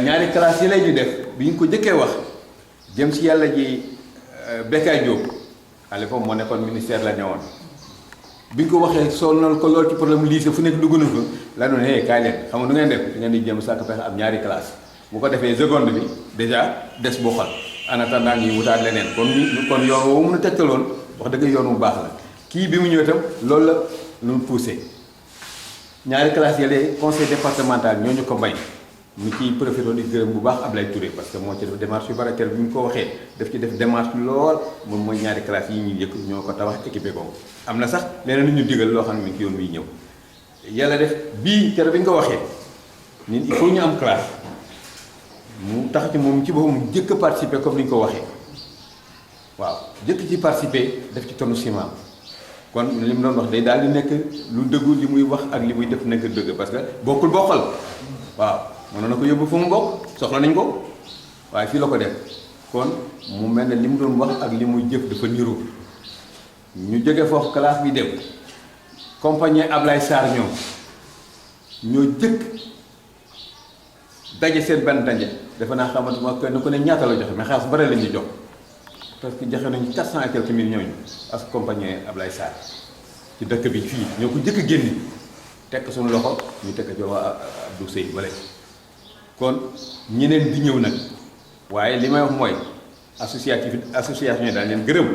ñaari classe yi lay ñu def bi ñu ko jëkkee wax jëm si yàlla ji Bekkaay Diop à l'époque moo nekkoon ministère la ñëwoon bi ñu ko waxee sonal ko lool ci problème lycée fu nekk dugg na fa la doon kaay leen xam nga nu ngeen def da ngeen di jëm sàkk pexe am ñaari classe bu ko defee seconde bi déjà des Bokhol en attendant ñuy wutaat leneen kon yoon woo mun a tegtaloon wax dëgg yoon bu baax la kii bi mu ñëw itam loolu la ñu poussé ñaari classe yële conseil départemental ñoo ñu ko may mu ciy profité di gërëm bu baax Ablaye Touré parce que moo ci def démarche yu bari bi ñu ko waxee daf ci def démarche lool moom mooy ñaari classe yi ñuy yëkk ñoo ko tabax équipé ko am na sax leneen lu ñu digal loo xam ne mi ci yoon wi ñëw yàlla def bii keroog bi ñu ko waxee nit il faut ñu am classe mu tax ci moom ci boppam jëkk a participer comme ni ñu ko waxee waaw jëkk ci participer def ci tonnu ciment kon li mu doon wax day daal di nekk lu dëggu li muy wax ak li muy def nekk dëgg parce que bokkul bokkal waaw mënoon na ko yóbbu fu mu bokk soxla nañ ko waaye fii la ko def kon mu mel ne li mu doon wax ak li muy jëf dafa niru ñu jóge foofu classe bi dem compagnie Ablaye Sarr ñoo jëkk daje seen benn daje defe naa xamante ma kenn ku ne ñaata la joxe mais xaalis bare la ñuy jox parce que joxe nañu 400 et quelques mille ñooñu ak compagnie Ablaye Sarr ci dëkk bi fii ñoo ko jëkk génne tekk suñu loxo ñu tekk ci waa Abdou Seye wala kon ñeneen di ñëw nag waaye li may wax mooy association yi daal leen gërëm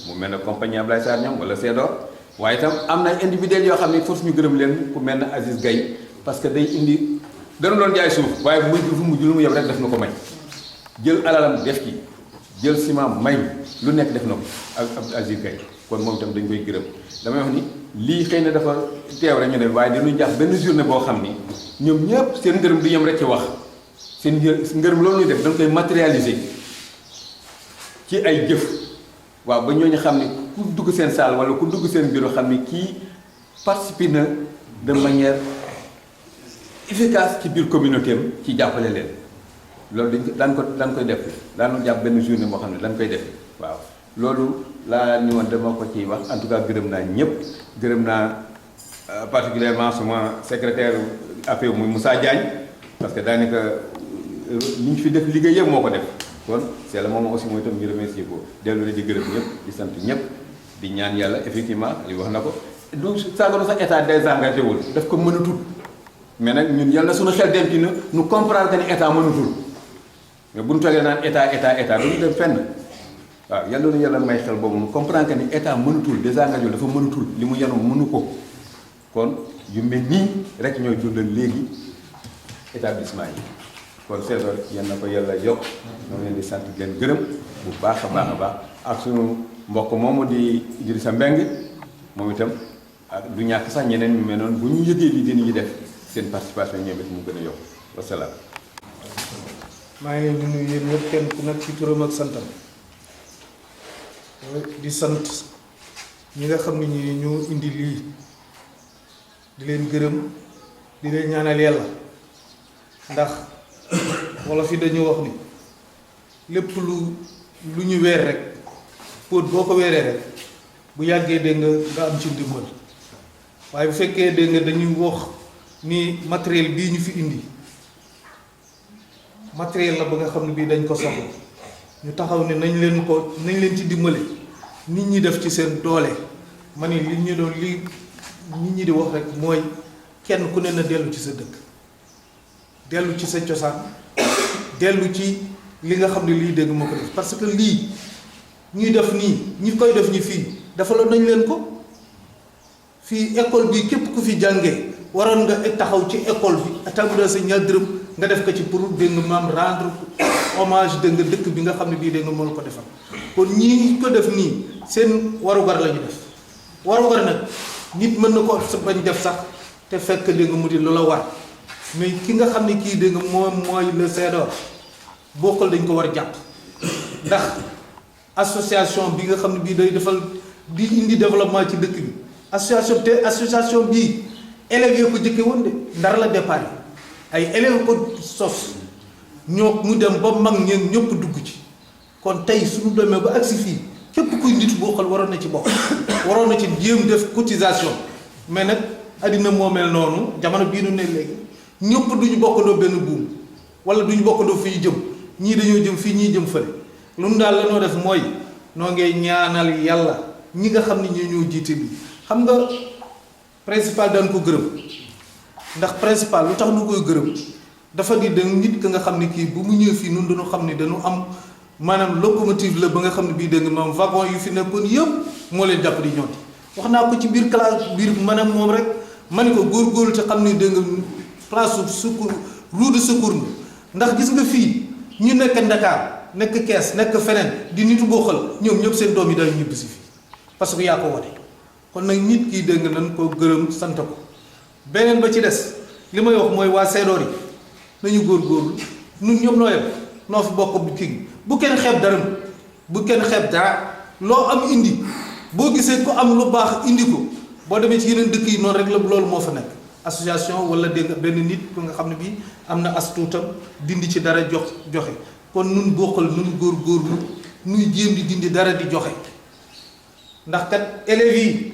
mu mel ne compagnie Ablaye Sarr ñoom wala Cedor waaye itam am na individuel yoo xam ne force ñu gërëm leen ku mel ne Aziz Gaye parce que day indi dana doon jaay suuf waaye bu fu mujj lu mu yem rek def na ko may jël alalam def ci jël ciment may lu nekk def na ko ak Aziz Gaye kon moom itam dañ koy gërëm damay wax ni lii xëy na dafa teew rek ñu ne waaye dañuy jàpp benn journée boo xam ni ñoom ñëpp seen ngërëm du yem rek ci wax seen ngërëm loolu ñuy def dañ koy matérialiser ci ay jëf waaw ba ñooñu xam ni ku dugg seen salle wala ku dugg seen bureau xam ni kii participer na de manière efficace ci biir communauté am ci jàppale leen loolu dañ koy def daanu jàpp benn journée boo xam ne dañ koy def waaw loolu laa ni woon dama ko ciy wax en tout cas gërëm naa ñëpp gërëm naa particulièrement suma secrétaire APO muy Moussa Diagne parce que daanaka li ñu fi def liggéey yëpp moo ko def kon c'est le moment aussi mooy itam ñu remercier ko dellu di gërëm ñëpp di sant ñëpp di ñaan yàlla effectivement li wax na ko du saaganu sax état désengagé wul daf ko mënatul mais nag ñun yàlla suñu xel dem ci na nu comprendre que ni état mënatul mais bu ñu toogee naan état du ñu dem fenn waaw yàlla na yàlla may xel boobu nu comprendre que ni état mënatul désengagé dafa mënatul li mu yanu mënu ko kon yu mel nii rek ñooy dundal léegi établissement yi kon César yal na ko yàlla yokk ñoo ngi leen di sant di leen gërëm bu baax a baax a baax ak sunu mbokk moomu di Idrissa Mbengue moom itam ak du ñàkk sax ñeneen ñu mel noonu bu ñu yëgee li dinañu def seen participation ñoom it mu gën a yokk wasalaam. maa ngi leen di nuyu yéen ñëpp kenn ku nekk ci turam ak santam di sant ñi nga xam ne ñi ñoo indi lii di leen gërëm di leen ñaanal yàlla ndax wolof yi dañu wax ni lépp lu ñu weer rek póot boo ko weeree rek bu yàggee dégg nga am ci ndimbal waaye bu fekkee dégg nga dañuy wax ni matériel bii ñu fi indi matériel la ba nga xam ne bii dañ ko soxla ñu taxaw ne nañ leen ci dimbale nit ñi def ci seen doole ma ni li ñu doon li nit ñi di wax rek mooy kenn ku ne na dellu ci sa dëkk dellu ci sa cosaan dellu ci li nga xam ne lii dégg moo ko def parce que lii ñuy def nii ñi koy def ñi fii defaloon nañ leen ko fii école bi képp ku fi jàngee waroon nga taxaw ci école bi atabda sa ñaar dërëm nga def ko ci pour dégg nga maam rendre hommage dégg nga dëkk bi nga xam ne bii dégg nga moo la ko defal kon ñii ko def nii seen warugar la ñu def warugar nag nit mën na ko sa bañ def sax te fekk dégg nga mu di lu la war mais ki nga xam ne kii dégg nga moom mooy le Cédor bokkal dañ ko war a jàpp ndax association bi nga xam ne bii day defal di indi développement ci dëkk bi association bii élèves yoo ko jëkke woon de Ndar la départ yi ay élèves ko sos ñoo mu dem ba mag ñeen ñëpp dugg ci kon tey suñu demee ba agsi fii képp kuy nit bokkal waroon na ci bokk waroon na ci jéem def cotisation mais nag addina moo mel noonu jamono bii nu ne léegi ñëpp duñu bokkandoo benn buum wala duñu bokkandoo fi ñu jëm ñii dañoo jëm fii ñii jëm fële lu mu daal la noo def mooy noo ngay ñaanal yàlla ñi nga xam ne ñoo jiite bi xam nga principal daan ko gërëm ndax principal lu tax nu koy gërëm dafa di da nit ka nga xam ne kii bu mu ñëw fii nun dañu xam ne dañu am maanaam locomotive la ba nga xam ne bii dégg nga moom wagon yu fi nekkoon yëpp moo leen jàpp di ñooti wax naa ko ci biir classe biir maanaam moom rek ma ne ko góorgóorlu te xam ne dégg nga place secours roue de secours ndax gis nga fii ñu nekk Dakar nekk Kees nekk feneen di nitu bokkal ñoom ñëpp seen doom yi dañu ñibbi si fii parce que yaa ko wote kon nag nit kii dégg nga nañ ko gërëm sant ko beneen ba ci des li may wax mooy waa Cédor yi nañu góorgóorlu ñun ñoom noo yem noo fi bokk bu kii bu kenn xeeb dara bu kenn xeeb dara loo am indi boo gisee ko am lu baax indi ko boo demee ci yeneen dëkk yi noonu rek la loolu moo fa nekk association wala dégg nga benn nit ku nga xam ne bii am na as tuutam dindi ci dara joxe kon nun bokkal nun góorgóorlu nuy jéem di dindi dara di joxe ndax kat élèves yi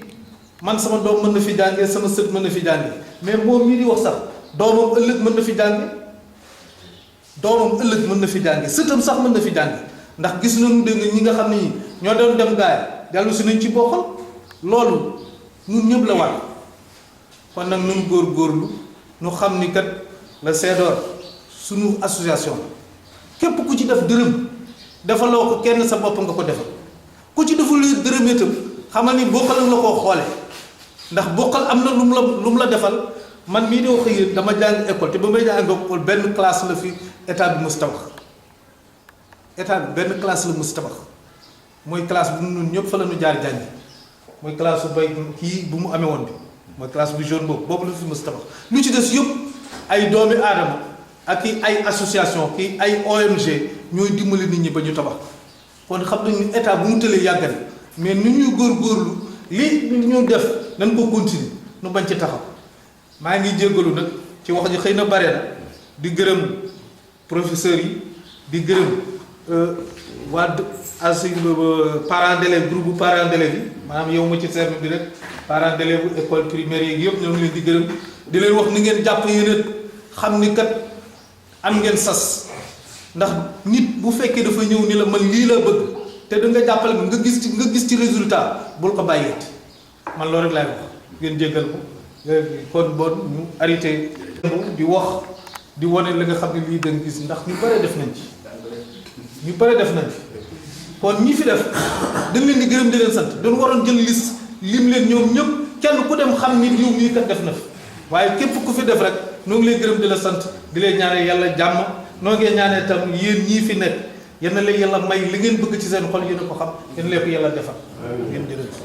man sama doom mën na fi jànge sama sët mën na fi jànge mais moom mii di wax sax doomam ëllëg mën na fi jànge doomam ëllëg mën na fi jànge sëtam sax mën na fi jànge ndax gis nañu dégg nga ñi nga xam ne ñi ñoo doon dem gaay dellu si nañ ci bokkal loolu ñun ñëpp la war kon nag ñun góorgóorlu ñu xam ni kat la Cédor suñu association la képp ku ci def dërëm defaloo ko kenn sa bopp nga ko defal ku ci deful dërëm itam xamal ni bokkal la koo xoole ndax bokkal am na lu mu la defal man mii di wax yéen dama jàng école te ba may jàng école benn classe la fi état bi mës tabax état bi benn classe la mës tabax mooy classe bu ñun ñëpp fa la ñu jaar jàngi mooy classe bu bay kii bu mu amee woon bi mooy classe bu jaune boobu la fi mës tabax lu ci des yëpp ay doomi aadama ak i ay association kii ay ONG ñooy dimbali nit ñi ba ñu tabax kon xam nañu ni état bu mu tëlee yàgg na mais ni ñuy góorgóorlu li ñu def nañ ko continuer nu bañ ci taxaw maa ngi jéggalu nag ci wax ji xëy na bare na di gërëm professeurs yi di gërëm waa asi parents d'élèves groupe parents d'élèves yi maanaam yow ma ci serve bi rek parents d'élèves bu école primaire yi yëpp ñoo ngi leen di gërëm di leen wax ni ngeen jàpp yéen xam ni kat am ngeen sas ndax nit bu fekkee dafa ñëw ni la man lii la bëgg te da nga jàppale nga gis ci résultat bul ko bàyyeeti man loolu rek laay wax ngeen jéggal ko kon bon ñu arrêté di wax di wane li nga xam ne lii dañ gis ndax ñu bare def nañ ci kon ñi fi def dañ leen di gërëm di leen sant dañu waroon jël liste lim leen ñoom ñëpp kenn ku dem xam ni yow mii kat def na fi waaye képp ku fi def rek ñoo ngi lay gërëm di la sant di leen ñaanal yàlla jàmm noo ngeen ñaanee tam yéen ñii fi nekk yal na leen yàlla may li ngeen bëgg ci seen xol yéen a ko xam yéen leen ko yàlla defal ngeen jërëjëf.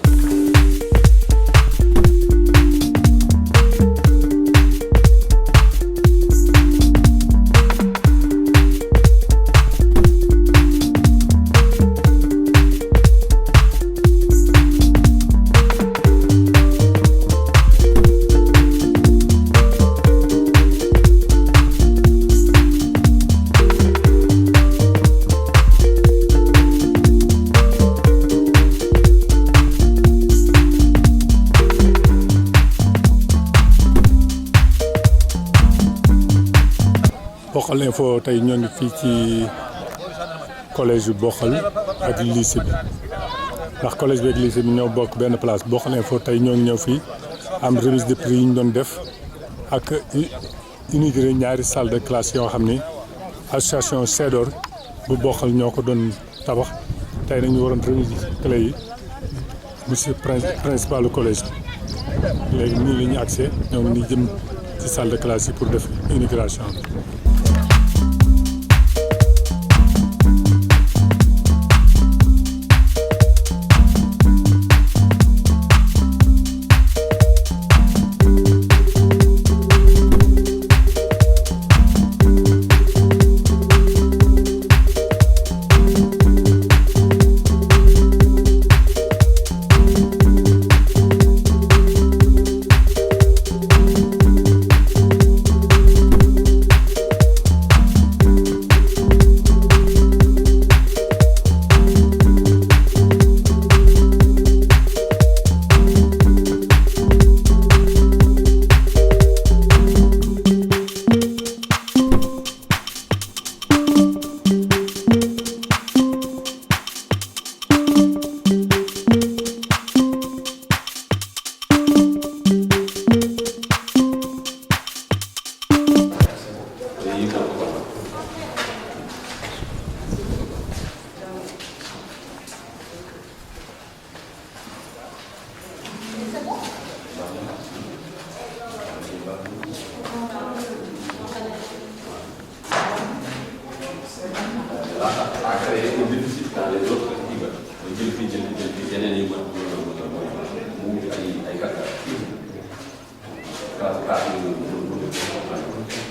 Bokhol Info tey ñoo ngi fii ci collège yu Bokhol ak lycée bi ndax collège bi ak lycée bi ñoo bokk benn place Bokhol Info tey ñoo ngi ñëw fii am remise de prix yi ñu doon def ak inauguré ñaari salle de classe yoo xam ni association CEDOR bu Bokhol ñoo ko doon tabax tey nag ñu waroon remise clé yi monsieur principal collège bi léegi nii la ñu accès ñoo ngi ni jëm ci salle de classe yi pour def inauguration bi.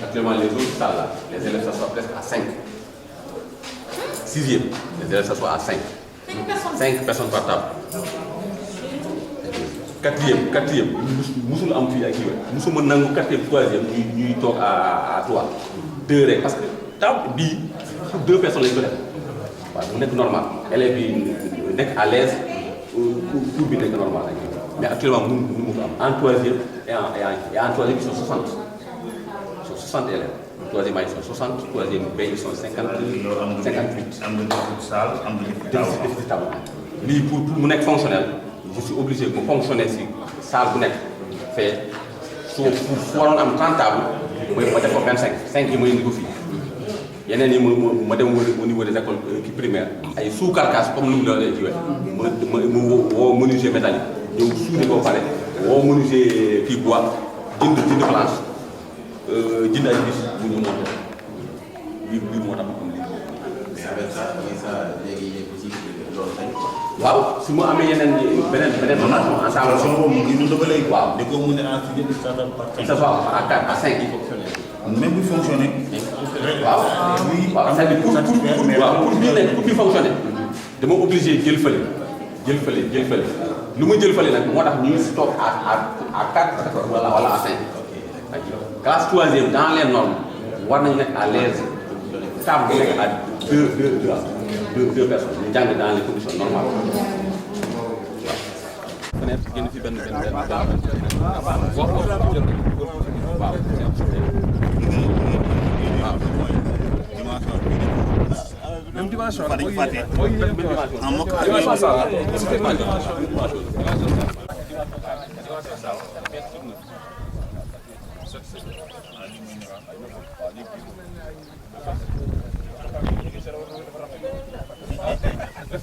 Actuellement, les autres salles là, les élèves s'assoient presque à 5. Sixième, les élèves s'assoient à 5. 5 personnes par table. Quatrième, musul am fii ak kii musuma nangu quatrième, troisième, ñuy toog à 3. 2 rek parce que table bii pour 2 personnes lañ ko def. waaw mu nekk normal élèves yi nekk à l'aise cours bi nekk normal ak mais actuellement mënu mu ko am en troisième et en troisième ils sont 60. Ils sont 60 élèves. En troisième ils sont 60, troisième B ils sont 58. am na salle am na table. Lii pour mu nekk fonctionnel je suis obligé de fonctionner si salle bu nekk fee su waroon am 30 tables mooy ma def ko 25 5 yi ma indi ko fii yeneen yi ma dem au niveau des écoles primaires ay sous carcasse comme ni mu la jiwee ma woo menuisier métallique ñëw suude ko pare woo menuisier kii bois jënd planche jënd ay bis bu ñu monté lii moo tax ma am lii. waaw su ma amee yeneen beneen formation ensemble. boobu mu ngi dund ba léegi. waaw di ko mun a enseigner di startup par 5. ça soit à 4 à 5 yi même bu fonctionné. waaw c'est-à-dire pour bii fonctionné dama obligé jël fële lu ma jël fële nag moo tax ñuy stock à 4 wala à 5. classe troisième dans les normes war nañu nekk à l'aise table bu nekk à deux personnes ñu jàng dans les conditions normales. fenêtre génn fi benn même dimension la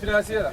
financier